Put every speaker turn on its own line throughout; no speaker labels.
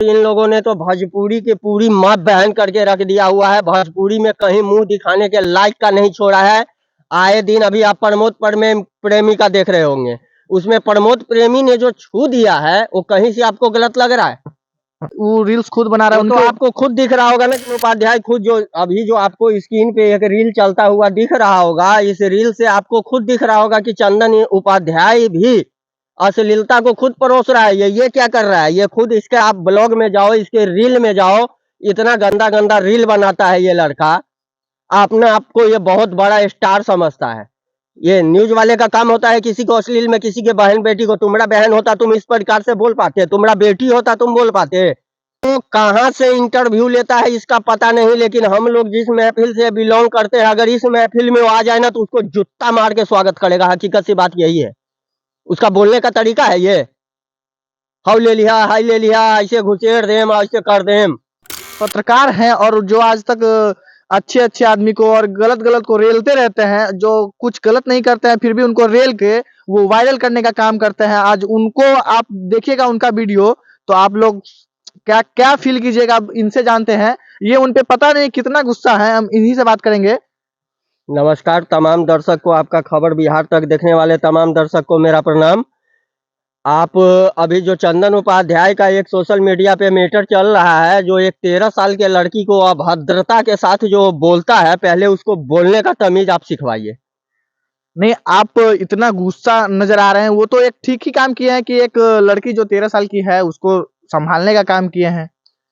इन लोगों ने तो भोजपुरी की पूरी माँ बहन करके रख दिया हुआ है। भोजपुरी में कहीं मुंह दिखाने के लायक का नहीं छोड़ा है। आए दिन अभी आप प्रमोद प्रेमी का देख रहे होंगे, उसमें प्रमोद प्रेमी ने जो छू दिया है वो कहीं से आपको गलत लग रहा है?
वो रील्स खुद बना रहा है,
तो आपको खुद दिख रहा होगा ना कि उपाध्याय खुद जो आपको स्क्रीन पे एक रील चलता हुआ दिख रहा होगा, इस रील से आपको खुद दिख रहा होगा कि चंदन उपाध्याय भी अश्लीलता को खुद परोस रहा है। ये क्या कर रहा है? ये खुद इसके आप ब्लॉग में जाओ, इसके रील में जाओ, इतना गंदा गंदा रील बनाता है ये लड़का। आपने आपको ये बहुत बड़ा स्टार समझता है। ये न्यूज वाले का काम होता है किसी को अश्लील में, किसी के बहन बेटी को, तुम्हारा बहन होता तुम इस प्रकार से बोल पाते, तुम्हारा बेटी होता तुम बोल पाते? तो कहाँ से इंटरव्यू लेता है इसका पता नहीं, लेकिन हम लोग जिस महफिल से बिलोंग करते हैं, अगर इस महफिल में वो आ जाए ना तो उसको जूता मार के स्वागत करेगा। हकीकत सी बात यही है। उसका बोलने का तरीका है ये, हाउ ले लिया, हाई ले लिया, ऐसे घुसेड़ देम, ऐसे कर देम।
पत्रकार हैं और जो आज तक अच्छे अच्छे आदमी को और गलत गलत को रेलते रहते हैं, जो कुछ गलत नहीं करते हैं फिर भी उनको रेल के वो वायरल करने का काम करते हैं। आज उनको आप देखिएगा उनका वीडियो तो आप लोग क्या क्या फील कीजिएगा, आप इनसे जानते हैं। ये उनपे पता नहीं कितना गुस्सा है, हम इन्हीं से बात करेंगे।
नमस्कार तमाम दर्शक को, आपका खबर बिहार तक देखने वाले तमाम दर्शक को मेरा प्रणाम। आप अभी जो चंदन उपाध्याय का एक सोशल मीडिया पे मैटर चल रहा है, जो एक 13 साल के लड़की को अभद्रता के साथ जो बोलता है, पहले उसको बोलने का तमीज आप सिखवाइए।
नहीं, आप इतना गुस्सा नजर आ रहे हैं, वो तो एक ठीक ही काम किए हैं कि एक लड़की जो 13 साल की है उसको संभालने का काम किए हैं।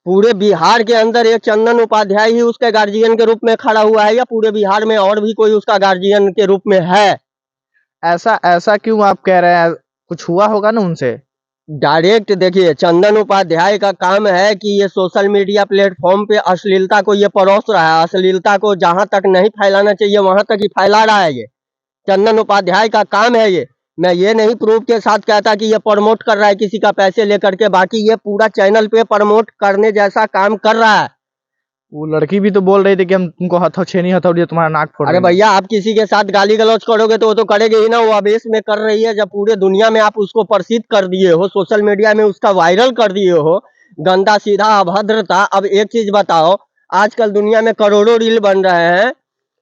पूरे बिहार के अंदर एक चंदन उपाध्याय ही उसके गार्जियन के रूप में खड़ा हुआ है, या पूरे बिहार में और भी कोई उसका गार्जियन के रूप में है?
ऐसा ऐसा क्यों आप कह रहे हैं? कुछ हुआ होगा ना उनसे।
डायरेक्ट देखिए, चंदन उपाध्याय का काम है कि ये सोशल मीडिया प्लेटफॉर्म पे अश्लीलता को ये परोस रहा है। अश्लीलता को जहां तक नहीं फैलाना चाहिए वहां तक ही फैला रहा है। ये चंदन उपाध्याय का काम है। ये मैं ये नहीं प्रूफ के साथ कहता कि ये प्रमोट कर रहा है किसी का पैसे लेकर के, बाकी ये पूरा चैनल पे प्रमोट करने जैसा काम कर रहा है।
वो लड़की भी तो बोल रही थी कि हम तुमको छेनी हथौड़ी तुम्हारा नाक फोड़
अरे
देंगे।
भैया, आप किसी के साथ गाली गलौज करोगे तो वो तो करेगी ही ना। वो आवेश में कर रही है, जब पूरे दुनिया में आप उसको प्रसिद्ध कर दिए हो, सोशल मीडिया में उसका वायरल कर दिए हो, गंदा सीधा अभद्रता। अब एक चीज बताओ, आजकल दुनिया में करोड़ों रील बन रहे हैं।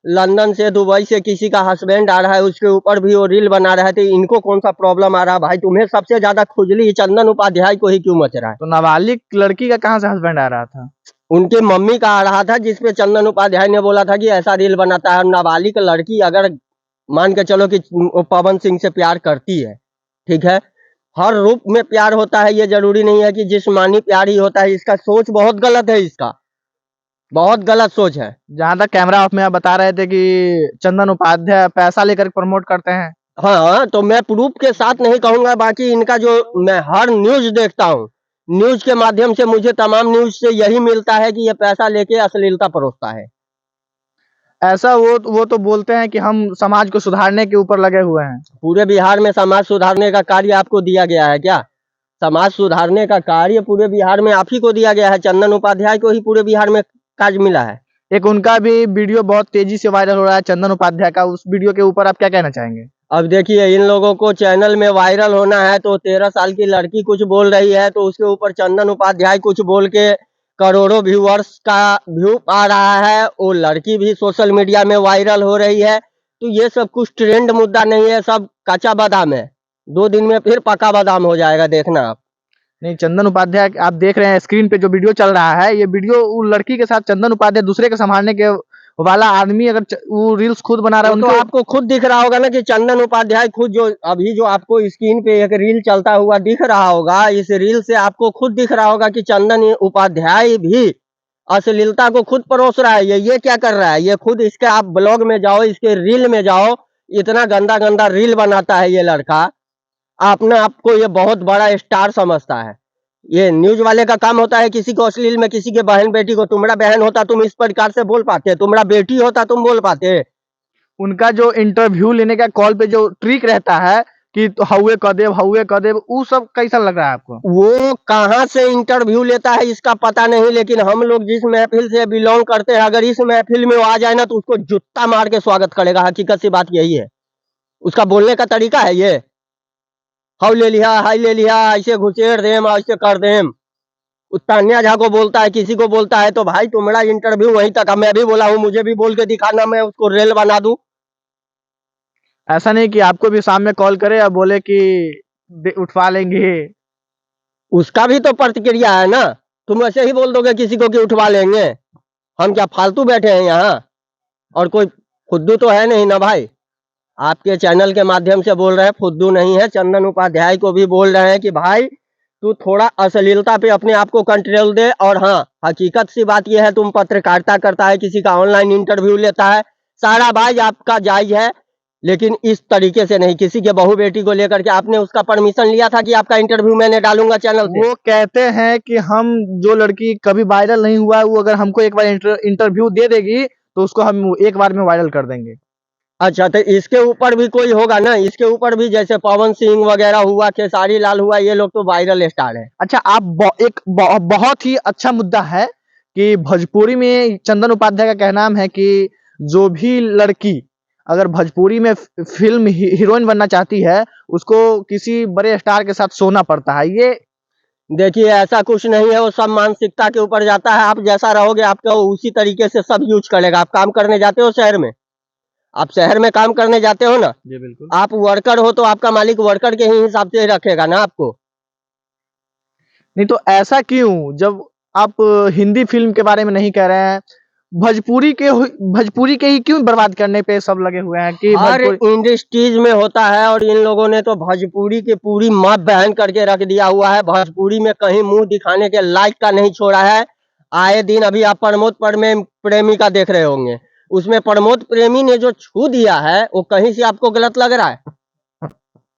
लंदन से, दुबई से किसी का हस्बैंड आ रहा है, उसके ऊपर भी वो रील बना रहे थे। इनको कौन सा प्रॉब्लम आ रहा है भाई? तुम्हें सबसे ज्यादा खुजली चंदन उपाध्याय को ही क्यों मच रहा है?
तो नाबालिग लड़की का कहाँ से हस्बैंड आ रहा था?
उनके मम्मी का आ रहा था, जिसपे चंदन उपाध्याय ने बोला था कि ऐसा रील बनाता है। नाबालिग लड़की अगर मान के चलो कि वो पवन सिंह से प्यार करती है, ठीक है, हर रूप में प्यार होता है, ये जरूरी नहीं है कि जिस्मानी प्यार ही होता है। इसका सोच बहुत गलत है, इसका बहुत गलत सोच है।
जहां तक कैमरा ऑफ में आप बता रहे थे कि चंदन उपाध्याय पैसा लेकर प्रमोट करते हैं।
हाँ, तो मैं प्रूफ के साथ नहीं कहूंगा, बाकी इनका जो मैं हर न्यूज देखता हूँ, न्यूज के माध्यम से मुझे तमाम न्यूज से यही मिलता है कि ये पैसा लेके अश्लीलता परोसता है।
ऐसा वो तो बोलते हैं कि हम समाज को सुधारने के ऊपर लगे हुए हैं।
पूरे बिहार में समाज सुधारने का कार्य आपको दिया गया है क्या? समाज सुधारने का कार्य पूरे बिहार में आप ही को दिया गया है। चंदन उपाध्याय को ही पूरे बिहार में काज मिला है।
एक उनका भी वीडियो बहुत तेजी से वायरल हो रहा है चंदन उपाध्याय का, उस वीडियो के ऊपर आप क्या कहना चाहेंगे?
अब देखिए, इन लोगों को चैनल में वायरल होना है, तो 13 साल की लड़की कुछ बोल रही है तो उसके ऊपर चंदन उपाध्याय कुछ बोल के करोड़ों व्यूअर्स का व्यू आ रहा है। वो लड़की भी सोशल मीडिया में वायरल हो रही है। तो ये सब कुछ ट्रेंड मुद्दा नहीं है, सब कच्चा बादाम है। 2 दिन में फिर पक्का बादाम हो जाएगा, देखना आप।
नहीं, चंदन उपाध्याय आप देख रहे हैं स्क्रीन पे जो वीडियो चल रहा है, ये वीडियो वो लड़की के साथ चंदन उपाध्याय दूसरे के संभालने के वाला आदमी अगर वो रील्स खुद बना रहा है
तो आपको खुद दिख रहा होगा ना कि चंदन उपाध्याय खुद जो आपको स्क्रीन पे एक रील चलता हुआ दिख रहा होगा, इस रील से आपको खुद दिख रहा होगा कि चंदन उपाध्याय भी अश्लीलता को खुद परोस रहा है। ये क्या कर रहा है? ये खुद इसके आप ब्लॉग में जाओ, इसके रील में जाओ, इतना गंदा गंदा रील बनाता है ये लड़का। आपने आपको ये बहुत बड़ा स्टार समझता है। ये न्यूज वाले का काम होता है किसी को अश्लील में, किसी के बहन बेटी को, तुम्हारा बहन होता तुम इस प्रकार से बोल पाते, तुम्हारा बेटी होता तुम बोल पाते?
उनका जो इंटरव्यू लेने का कॉल पे जो ट्रिक रहता है कि तो हउए कदेब वो सब कैसा लग रहा है आपको?
वो कहाँ से इंटरव्यू लेता है इसका पता नहीं, लेकिन हम लोग जिस महफिल से बिलोंग करते हैं, अगर इस महफिल में वो आ जाए ना तो उसको जूता मार के स्वागत करेगा। हकीकत सी बात यही है। उसका बोलने का तरीका है ये, हाउ ले लिया, हाई ले लिया, ऐसे घुसेड़ देम, ऐसे कर देम। तान्या झा को बोलता है, किसी को बोलता है, तो भाई तुम्हारा इंटरव्यू वहीं तक है। मैं भी बोला हूँ, मुझे भी बोल के दिखाना, मैं उसको रेल बना दूं।
ऐसा नहीं कि आपको भी शाम में कॉल करे और बोले कि उठवा लेंगे।
उसका भी तो प्रतिक्रिया है ना। तुम ऐसे ही बोल दोगे किसी को कि उठवा लेंगे? हम क्या फालतू बैठे हैं यहाँ? और कोई फुद्दू तो है नहीं ना भाई। आपके चैनल के माध्यम से बोल रहे हैं, फुद्दू नहीं है। चंदन उपाध्याय को भी बोल रहे हैं कि भाई तू थोड़ा अश्लीलता पे अपने आप को कंट्रोल दे। और हाँ, हकीकत सी बात यह है, तुम पत्रकारिता करता है, किसी का ऑनलाइन इंटरव्यू लेता है, सारा भाई आपका जायज है, लेकिन इस तरीके से नहीं। किसी के बहू बेटी को लेकर के आपने उसका परमिशन लिया था कि आपका इंटरव्यू मैंने डालूंगा चैनल पे?
वो कहते हैं कि हम जो लड़की कभी वायरल नहीं हुआ है, वो अगर हमको एक बार इंटरव्यू दे देगी तो उसको हम एक बार में वायरल कर देंगे।
अच्छा, तो इसके ऊपर भी कोई होगा ना? इसके ऊपर भी जैसे पवन सिंह वगैरह हुआ, खेसारी लाल हुआ, ये लोग तो वायरल स्टार है।
अच्छा, आप बहुत ही अच्छा मुद्दा है कि भोजपुरी में चंदन उपाध्याय का कहना है कि जो भी लड़की अगर भोजपुरी में फिल्म हीरोइन बनना चाहती है, उसको किसी बड़े स्टार के साथ सोना पड़ता है। ये
देखिए, ऐसा कुछ नहीं है, वो सब मानसिकता के ऊपर जाता है। आप जैसा रहोगे, आपका उसी तरीके से सब यूज करेगा। आप काम करने जाते हो शहर में, आप शहर में काम करने जाते हो ना,
जी बिल्कुल।
आप वर्कर हो तो आपका मालिक वर्कर के ही हिसाब से रखेगा ना आपको।
नहीं तो ऐसा क्यों? जब आप हिंदी फिल्म के बारे में नहीं कह रहे हैं, भोजपुरी के ही क्यों बर्बाद करने पे सब लगे हुए हैं कि
हर
भोजपुरी।
इंडस्ट्रीज में होता है, और इन लोगों ने तो भोजपुरी की पूरी माँ बहन करके रख दिया हुआ है। भोजपुरी में कहीं मुंह दिखाने के लायक का नहीं छोड़ा है। आए दिन अभी आप प्रमोद प्रेमी का देख रहे होंगे, उसमें प्रमोद प्रेमी ने जो छू दिया है, वो कहीं से आपको गलत लग रहा है?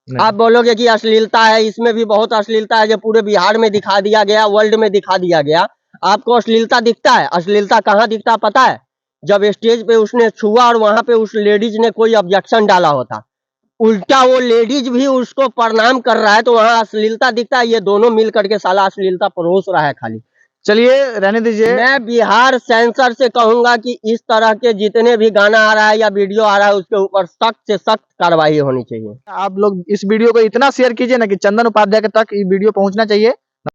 आप बोलोगे कि अश्लीलता है, इसमें भी बहुत अश्लीलता है, जो पूरे बिहार में दिखा दिया गया, वर्ल्ड में दिखा दिया गया। आपको अश्लीलता दिखता है? अश्लीलता कहाँ दिखता पता है? जब स्टेज पे उसने छुआ और वहां पे उस लेडीज ने कोई ऑब्जेक्शन डाला होता, उल्टा वो लेडीज भी उसको प्रणाम कर रहा है, तो वहां अश्लीलता दिखता है। ये दोनों मिल करके साला अश्लीलता परोस रहा है खाली।
चलिए रहने दीजिए।
मैं बिहार सेंसर से कहूंगा कि इस तरह के जितने भी गाना आ रहा है या वीडियो आ रहा है, उसके ऊपर सख्त से सख्त कार्रवाई होनी चाहिए।
आप लोग इस वीडियो को इतना शेयर कीजिए ना कि चंदन उपाध्याय तक ये वीडियो पहुंचना चाहिए।